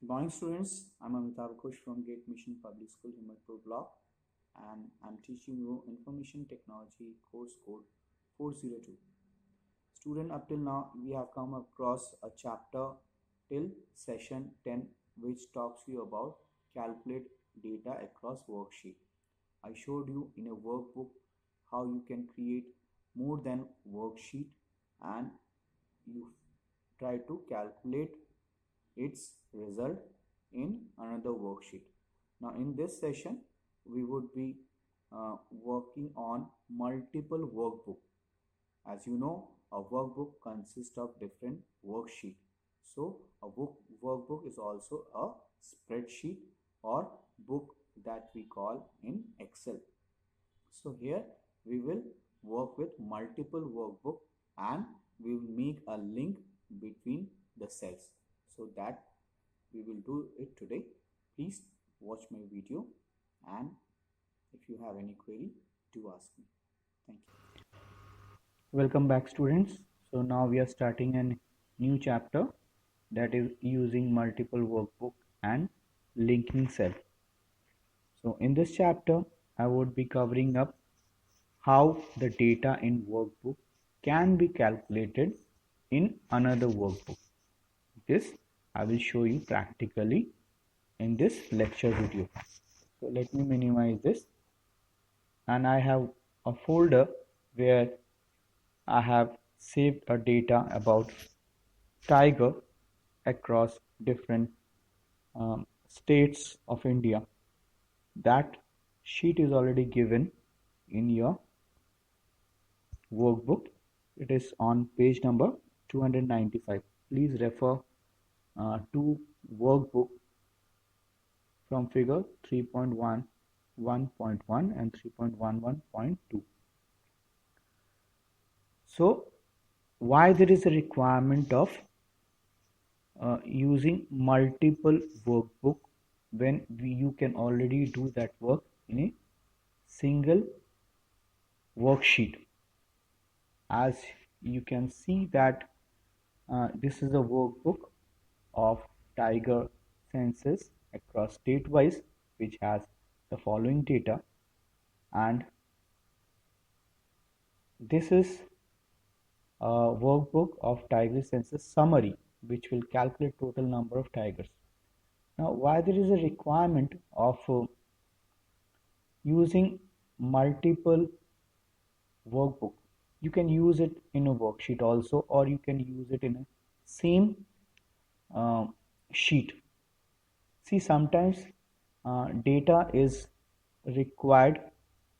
Morning students, I'm Amitabh Ghosh from Gate Mission Public School, Himadpur block, and I'm teaching you Information Technology course code 402. Student, up till now we have come across a chapter till session 10 which talks to you about calculate data across worksheet. I showed you in a workbook how you can create more than worksheet and you try to calculate its result in another worksheet. Now in this session we would be working on multiple workbook. As you know, a workbook consists of different worksheet. So a workbook is also a spreadsheet or book that we call in Excel. So here we will work with multiple workbook and we will make a link between the cells. So that we will do it today. Please watch my video and if you have any query, do ask me. Thank you. Welcome back students. So now we are starting a new chapter that is using multiple workbook and linking cell. So in this chapter, I would be covering up how the data in workbook can be calculated in another workbook. This I will show you practically in this lecture video. So let me minimize this, and I have a folder where I have saved a data about tiger across different states of India. That sheet is already given in your workbook. It is on page number 295. Please refer to workbook from figure 3.1, 1.1 and 3.11.2. So why there is a requirement of using multiple workbook when you can already do that work in a single worksheet. As you can see that this is a workbook of tiger census across state wise, which has the following data, and this is a workbook of tiger census summary, which will calculate total number of tigers. Now why there is a requirement of using multiple workbook? You can use it in a worksheet also, or you can use it in a same sheet. See, sometimes data is required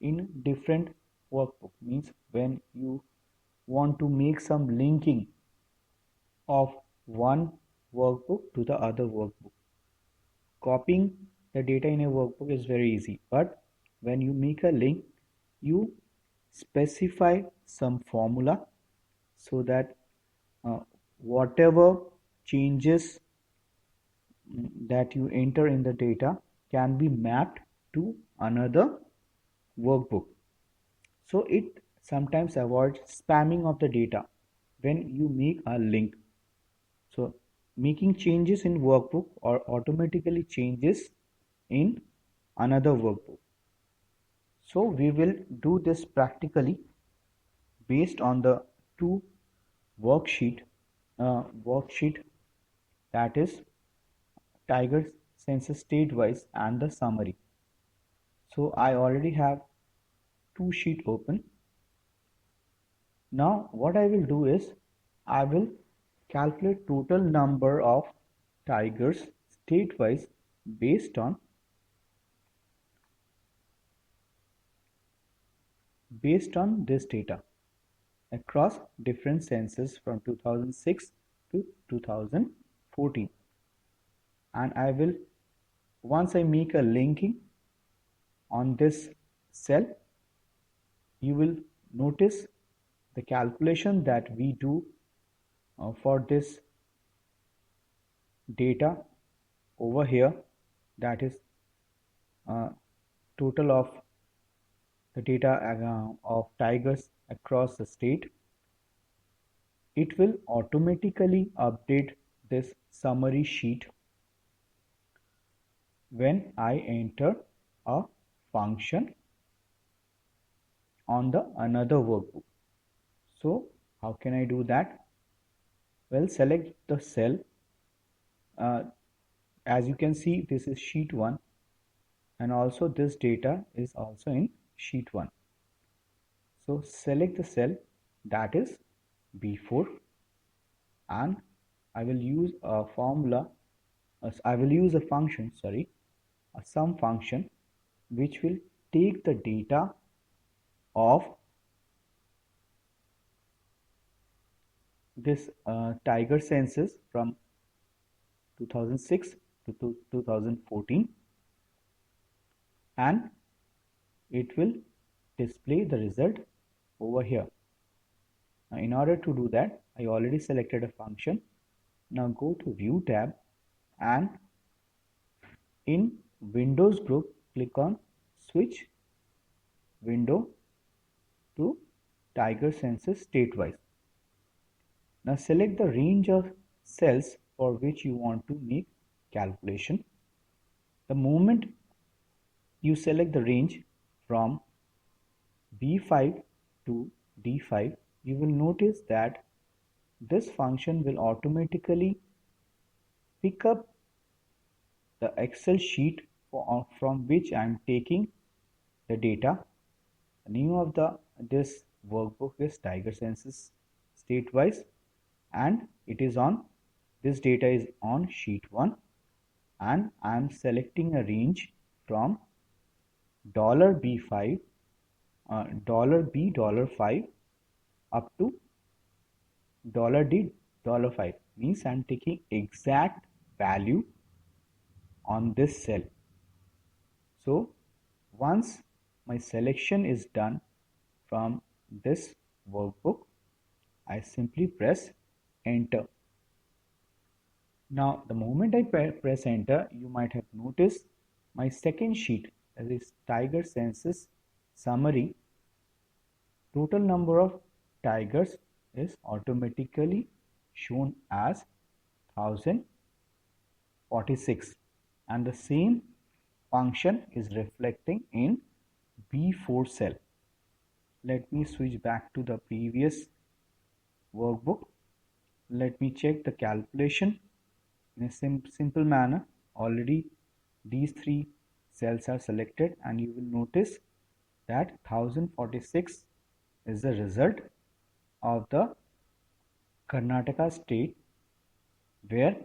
in different workbook. Means when you want to make some linking of one workbook to the other workbook, copying the data in a workbook is very easy, but when you make a link, you specify some formula so that whatever changes that you enter in the data can be mapped to another workbook. So it sometimes avoids spamming of the data when you make a link. So making changes in workbook or automatically changes in another workbook. So we will do this practically based on the two worksheet that is tiger census state wise and the summary. So I already have two sheet open. Now what I will do is I will calculate total number of tigers state wise based on this data across different census from 2006 to 2014, and I will, once I make a linking on this cell, you will notice the calculation that we do for this data over here, that is total of the data of tigers across the state. It will automatically update this summary sheet when I enter a function on the another workbook. So how can I do that? Well, select the cell. Uh, as you can see, this is sheet 1, and also this data is also in sheet 1. So select the cell that is B4, and I will use a formula, I will use a function, sorry, a sum function, which will take the data of this tiger census from 2006 to 2014, and it will display the result over here. Now, in order to do that, I already selected a function. Now go to View tab, and in Windows group, click on Switch Window to Tiger Census Statewise. Now select the range of cells for which you want to make calculation. The moment you select the range from B5 to D5, you will notice that this function will automatically pick up the Excel sheet from which I am taking the data. The name of this workbook is Tiger Census Statewise, and it is on, this data is on sheet 1, and I am selecting a range from $B5 $B$5 up to $D$5, means I'm taking exact value on this cell. So once my selection is done from this workbook, I simply press enter. Now the moment I press enter, you might have noticed my second sheet, that is Tiger Census Summary. Total number of tigers is automatically shown as 1046, and the same function is reflecting in B4 cell. Let me switch back to the previous workbook. Let me check the calculation in a simple manner. Already these three cells are selected, and you will notice that 1046 is the result of the Karnataka state, where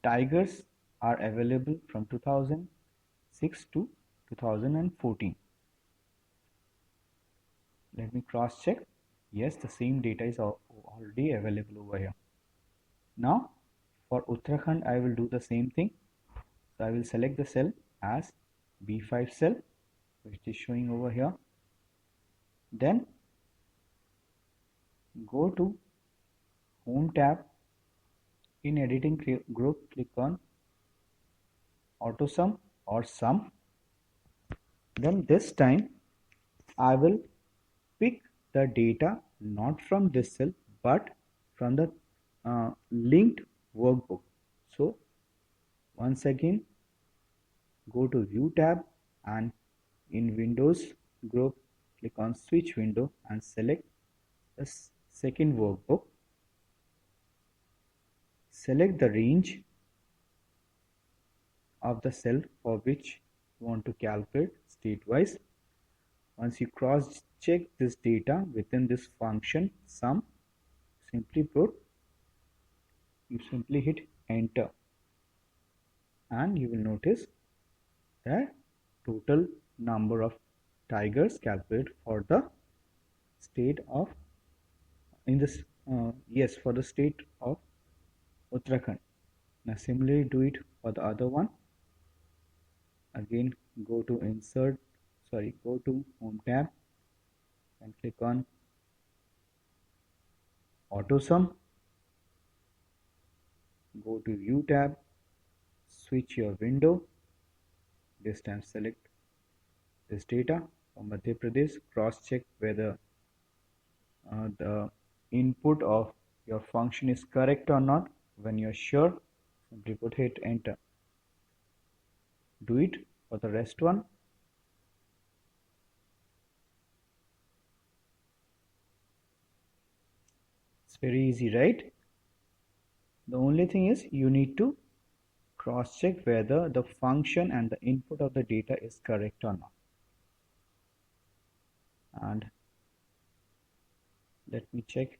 tigers are available from 2006 to 2014. Let me cross check. Yes, the same data is already available over here. Now for Uttarakhand, I will do the same thing. So I will select the cell as B5 cell, which is showing over here. Then go to Home tab. In editing group, click on Auto Sum or Sum. Then this time I will pick the data not from this cell but from the linked workbook. So once again, go to View tab, and in Windows group, click on Switch Window and select the second workbook. Select the range of the cell for which you want to calculate statewise. Once you cross check this data within this function sum, simply hit enter, and you will notice the total number of tigers calculated for the state of for the state of Uttarakhand. Now similarly do it for the other one. Again, go to Home tab and click on Auto Sum. Go to View tab, switch your window. This time select this data from Madhya Pradesh. Cross check whether the input of your function is correct or not. When you're sure, simply hit enter. do it for the rest one. It's very easy, right? The only thing is you need to cross-check whether the function and the input of the data is correct or not. And let me check.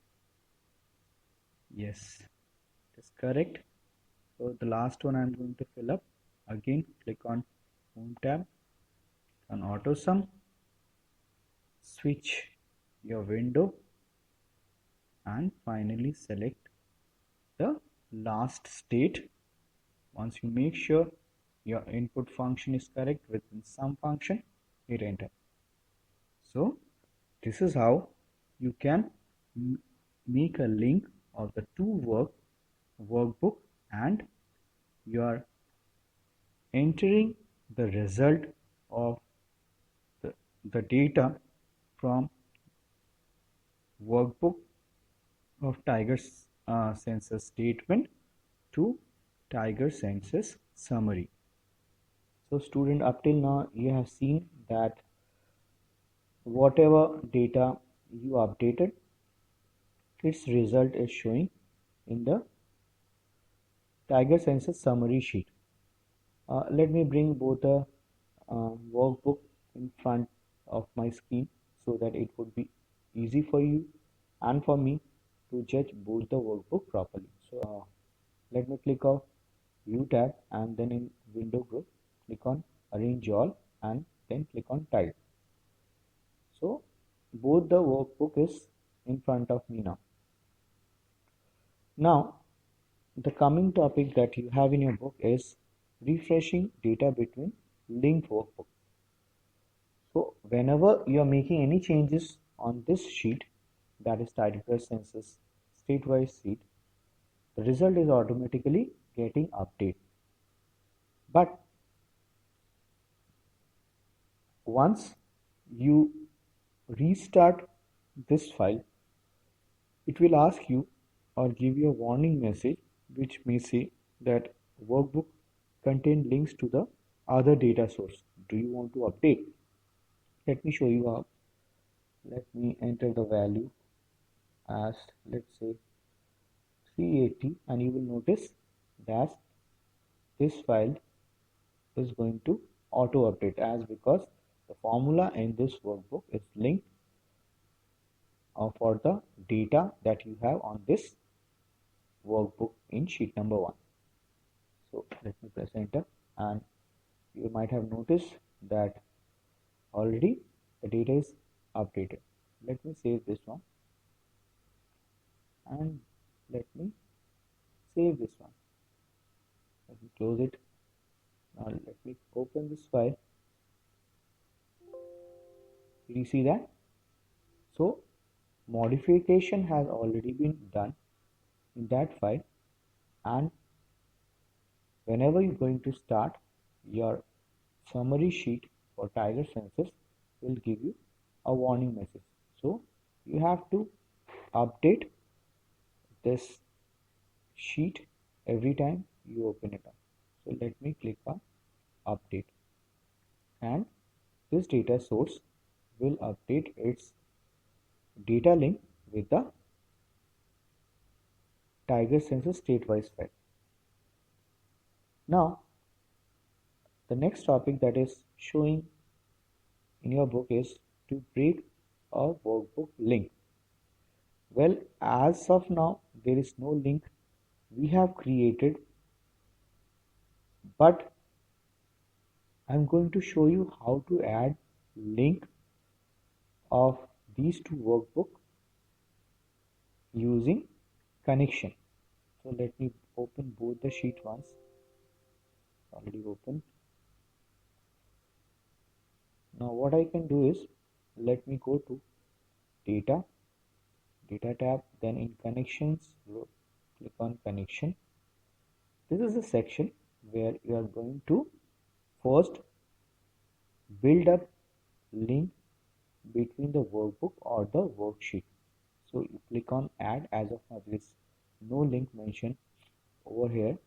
Yes, it is correct. So the last one I'm going to fill up. Again, click on Home tab, on Auto Sum, switch your window, and finally select the last state. Once you make sure your input function is correct within some function, hit enter. So this is how you can make a link of the two workbook, and you are entering the result of the data from workbook of Tiger census statement to Tiger census summary. So student, up till now you have seen that whatever data you updated, its result is showing in the Tiger census summary sheet. Let me bring both the workbook in front of my screen so that it would be easy for you and for me to judge both the workbook properly. So let me click on View tab, and then in Window group click on Arrange All, and then click on Type. So both the workbook is in front of me now. Now the coming topic that you have in your book is refreshing data between linked workbooks. So whenever you are making any changes on this sheet, that is Tiger census state-wise sheet, the result is automatically getting updated. But once you restart this file, it will ask you or give you a warning message which may say that workbook contain links to the other data source. Do you want to update? Let me show you how. Let me enter the value as, let's say, 380, and you will notice that this file is going to auto update, as because the formula in this workbook is linked for the data that you have on this workbook in sheet number 1. So let me press enter, and you might have noticed that already the data is updated. Let me save this one, and let me save this one. Let me close it. Now let me open this file. Did you see that? So modification has already been done in that file, and whenever you're going to start your summary sheet for Tiger census will give you a warning message. So you have to update this sheet every time you open it up. So let me click on update, and this data source will update its data link with the Tiger census state-wise file. Now the next topic that is showing in your book is to break a workbook link. Well, as of now there is no link we have created, but I'm going to show you how to add link of these two workbooks using connection. So let me open both the sheet once. Already open. Now what I can do is, let me go to data tab, then in connections click on connection. This is the section where you are going to first build up link between the workbook or the worksheet. So you click on add. As of now there is no link mentioned over here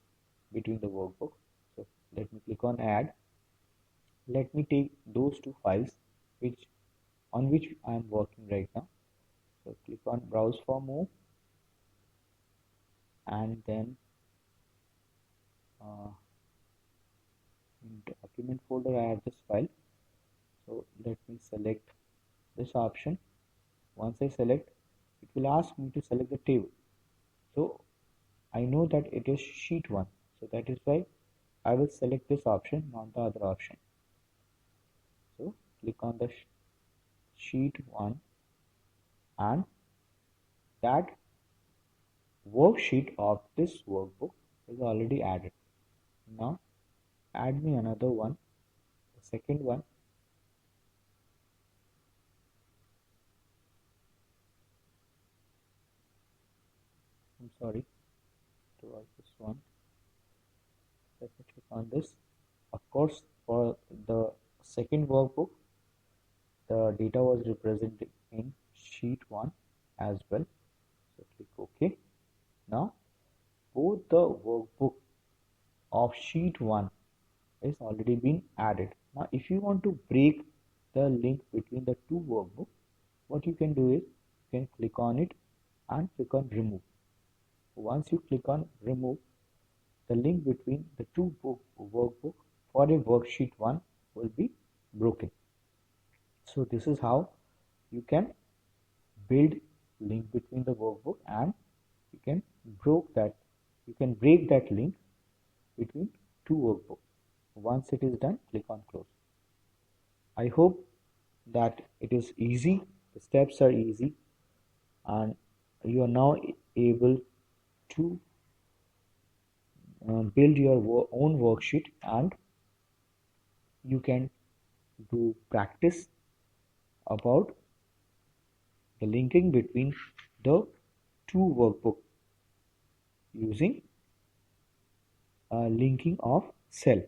between the workbook. So let me click on add, let me take those two files which on which I am working right now. So click on browse for more, and then in document folder I have this file. So let me select this option. Once I select, it will ask me to select the table. So I know that it is sheet 1. So that is why I will select this option, not the other option. So click on the sheet 1, and that worksheet of this workbook is already added. Now add me another one, the second one. I'm sorry, it was this one. Let me click on this. Of course, for the second workbook, the data was represented in sheet 1 as well. So click OK. Now both the workbook of sheet 1 is already been added. Now if you want to break the link between the two workbooks, what you can do is you can click on it and click on remove. Once you click on remove, the link between the two workbook for a worksheet 1 will be broken. So this is how you can build link between the workbook, and you can break that link between two workbooks. Once it is done, click on close. I hope that it is easy, the steps are easy, and you are now able to build your own worksheet, and you can do practice about the linking between the two workbooks using linking of cell.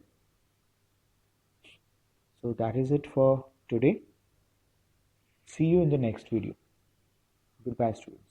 So that is it for today. See you in the next video. Goodbye, students.